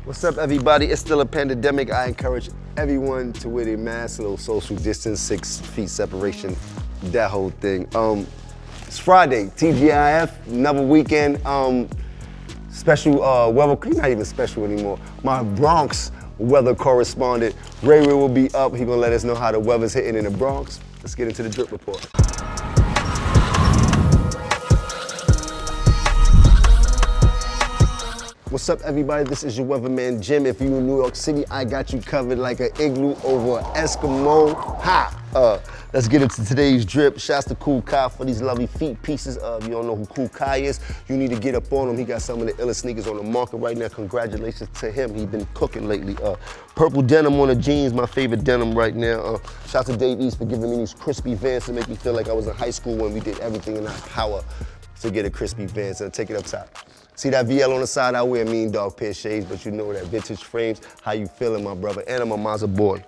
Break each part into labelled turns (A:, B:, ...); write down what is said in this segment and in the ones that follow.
A: What's up, everybody? It's still a pandemic. I encourage everyone to wear their mask, a little social distance, 6 feet separation, that whole thing. It's Friday, TGIF, another weekend. Special weather, not even special anymore. My Bronx weather correspondent, Ray will be up. He's gonna let us know how the weather's hitting in the Bronx. Let's get into the drip report. What's up, everybody? This is your weatherman, Jim. If you're in New York City, I got you covered like an igloo over an Eskimo. Let's get into today's drip. Shouts to Kool Kai for these lovely feet pieces. If you don't know who Kool Kai is, you need to get up on him. He got some of the illest sneakers on the market right now. Congratulations to him. He's been cooking lately. Purple denim on the jeans, my favorite denim right now. Shouts to Dave East for giving me these crispy Vans to make me feel like I was in high school when we did everything in our power to get a crispy Vans. And take it up top. See that VL on the side? I wear Mean Dog pair shades, but you know that vintage frames. How you feeling, my brother? And I'm a Mazda boy.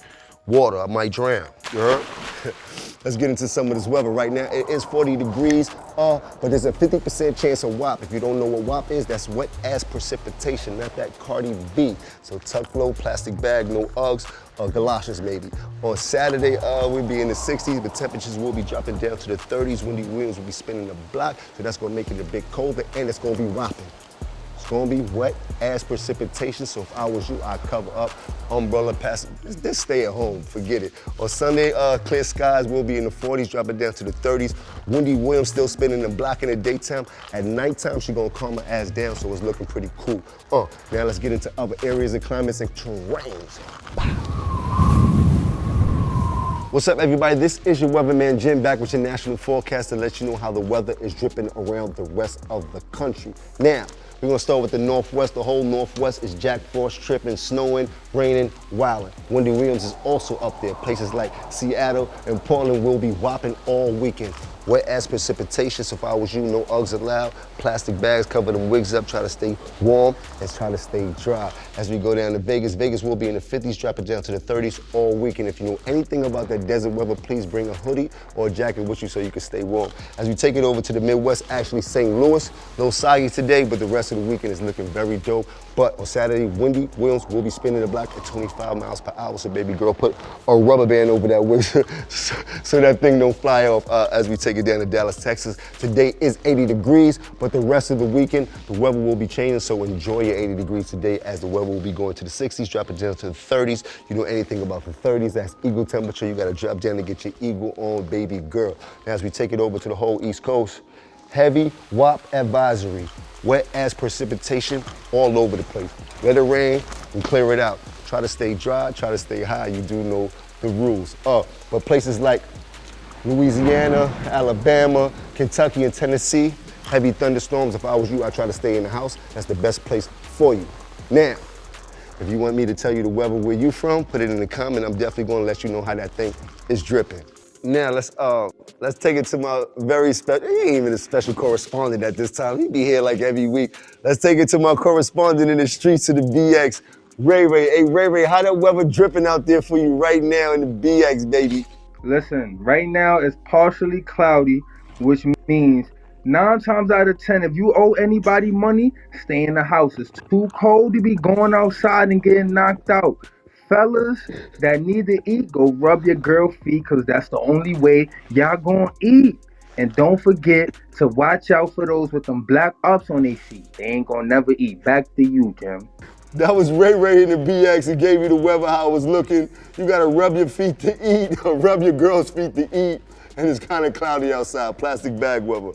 A: Water, I might drown, you heard? Let's get into some of this weather. Right now, it is 40 degrees, but there's a 50% chance of WAP. If you don't know what WAP is, that's wet ass precipitation, not that Cardi B. So tuck low, plastic bag, no Uggs, or galoshes maybe. On Saturday, we'll be in the 60s, but temperatures will be dropping down to the 30s. Windy winds will be spinning the block, so that's gonna make it a bit colder, and it's gonna be whopping. It's gonna be wet ass precipitation, so if I was you, I'd cover up, umbrella pass, just stay at home, forget it. On Sunday, clear skies will be in the 40s, dropping down to the 30s. Windy Williams still spinning the block in the daytime. At nighttime, she's gonna calm her ass down, so it's looking pretty cool. Now let's get into other areas and climates and terrains. What's up, everybody? This is your weatherman, Jim, back with your national forecast to let you know how the weather is dripping around the rest of the country. Now, we're gonna start with the Northwest. The whole Northwest is Jack Frost tripping, snowing, raining, wilding. Wendy Williams is also up there. Places like Seattle and Portland will be whopping all weekend. Wet ass precipitation, so if I was you, no Uggs allowed. Plastic bags, cover them wigs up, try to stay warm and try to stay dry. As we go down to Vegas, Vegas will be in the 50s, dropping down to the 30s all weekend. If you know anything about that desert weather, please bring a hoodie or a jacket with you so you can stay warm. As we take it over to the Midwest, actually St. Louis, no soggy today, but the rest of the weekend is looking very dope. But on Saturday, Wendy Williams will be spinning the block at 25 miles per hour. So baby girl, put a rubber band over that wig so that thing don't fly off as we take it down to Dallas, Texas. Today is 80 degrees, but the rest of the weekend, the weather will be changing. So enjoy your 80 degrees today as the weather will be going to the 60s, dropping down to the 30s. You know anything about the 30s, that's eagle temperature. You gotta drop down to get your eagle on, baby girl. Now as we take it over to the whole East Coast, heavy WAP advisory. Wet ass precipitation all over the place. Let it rain and clear it out. Try to stay dry, try to stay high. You do know the rules. But places like Louisiana, Alabama, Kentucky, and Tennessee, heavy thunderstorms. If I was you, I'd try to stay in the house. That's the best place for you. Now, if you want me to tell you the weather where you from, put it in the comment. I'm definitely gonna let you know how that thing is dripping. Now let's take it to my very special, he ain't even a special correspondent at this time. He be here like every week. Let's take it to my correspondent in the streets of the BX, Ray. Hey Ray, how that weather dripping out there for you right now in the BX, baby?
B: Listen, right now it's partially cloudy, which means 9 times out of 10, if you owe anybody money, stay in the house. It's too cold to be going outside and getting knocked out. Fellas that need to eat, go rub your girl feet, because that's the only way y'all gonna eat. And don't forget to watch out for those with them black ups on their feet. They ain't gonna never eat. Back to you, Jim.
A: That was Ray in the BX. He gave you the weather, how it was looking. You gotta rub your feet to eat, or rub your girl's feet to eat. And it's kind of cloudy outside, plastic bag weather.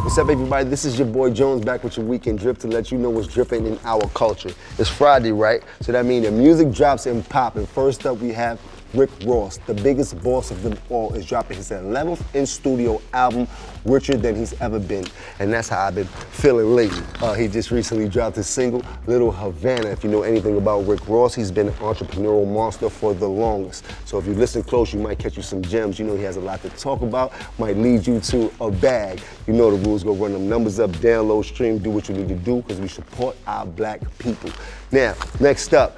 A: What's up, everybody? This is your boy Jones back with your weekend drip to let you know what's dripping in our culture. It's Friday, right? So that means the music drops and popping. First up, we have Rick Ross, the biggest boss of them all, is dropping his 11th in-studio album, richer than he's ever been. And that's how I've been feeling lately. He just recently dropped his single, Little Havana. If you know anything about Rick Ross, he's been an entrepreneurial monster for the longest. So if you listen close, you might catch you some gems. You know he has a lot to talk about, might lead you to a bag. You know the rules, go run them numbers up, download, stream, do what you need to do, because we support our black people. Now, next up,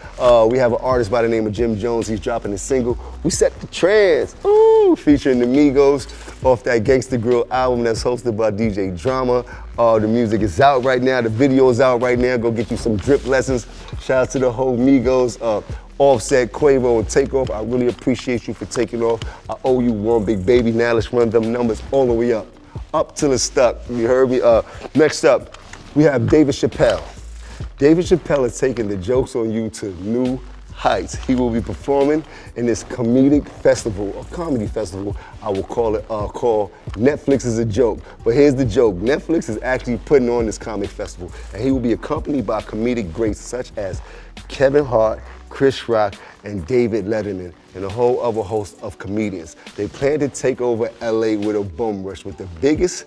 A: we have an artist by the name of Jim Jones. He's dropping a single single, We Set the Trends, ooh, featuring the Migos off that Gangsta Grill album that's hosted by DJ Drama. The music is out right now, the video is out right now. Go get you some drip lessons. Shout out to the whole Migos, Offset, Quavo, and Takeoff. I really appreciate you for taking off. I owe you one big baby. Now let's run them numbers all the way up till it's stuck. You heard me? Next up, we have David Chappelle. David Chappelle is taking the jokes on you to new heights. He will be performing in this comedic festival, or comedy festival, I will call it, called Netflix is a Joke. But here's the joke. Netflix is actually putting on this comedy festival, and he will be accompanied by comedic greats such as Kevin Hart, Chris Rock, and David Letterman, and a whole other host of comedians. They plan to take over LA with a bum rush, with the biggest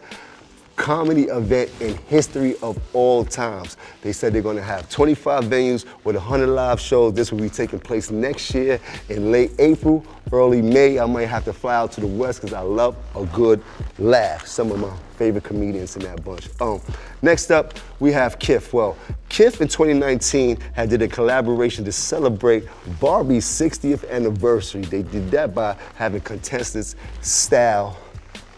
A: comedy event in history of all times. They said they're gonna have 25 venues with 100 live shows. This will be taking place next year in late April, early May. I might have to fly out to the West because I love a good laugh. Some of my favorite comedians in that bunch. Next up, we have Kith. Well, Kith in 2019 had did a collaboration to celebrate Barbie's 60th anniversary. They did that by having contestants style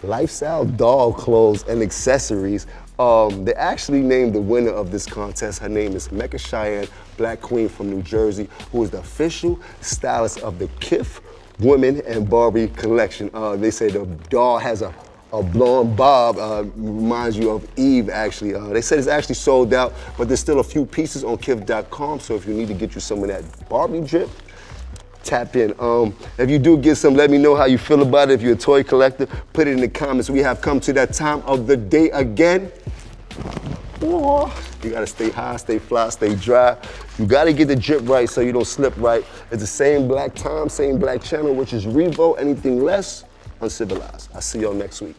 A: lifestyle doll clothes and accessories. They actually named the winner of this contest. Her name is Mecca Cheyenne, Black Queen from New Jersey, who is the official stylist of the Kith Women and Barbie collection. They say the doll has a blonde bob, reminds you of Eve actually. They said it's actually sold out, but there's still a few pieces on kith.com, so if you need to get you some of that Barbie drip, tap in. If you do get some, let me know how you feel about it. If you're a toy collector, put it in the comments. We have come to that time of the day again. You gotta stay high, stay fly, stay dry. You gotta get the drip right so you don't slip right. It's the same black time, same black channel, which is REVOLT. Anything less, uncivilized. I'll see y'all next week.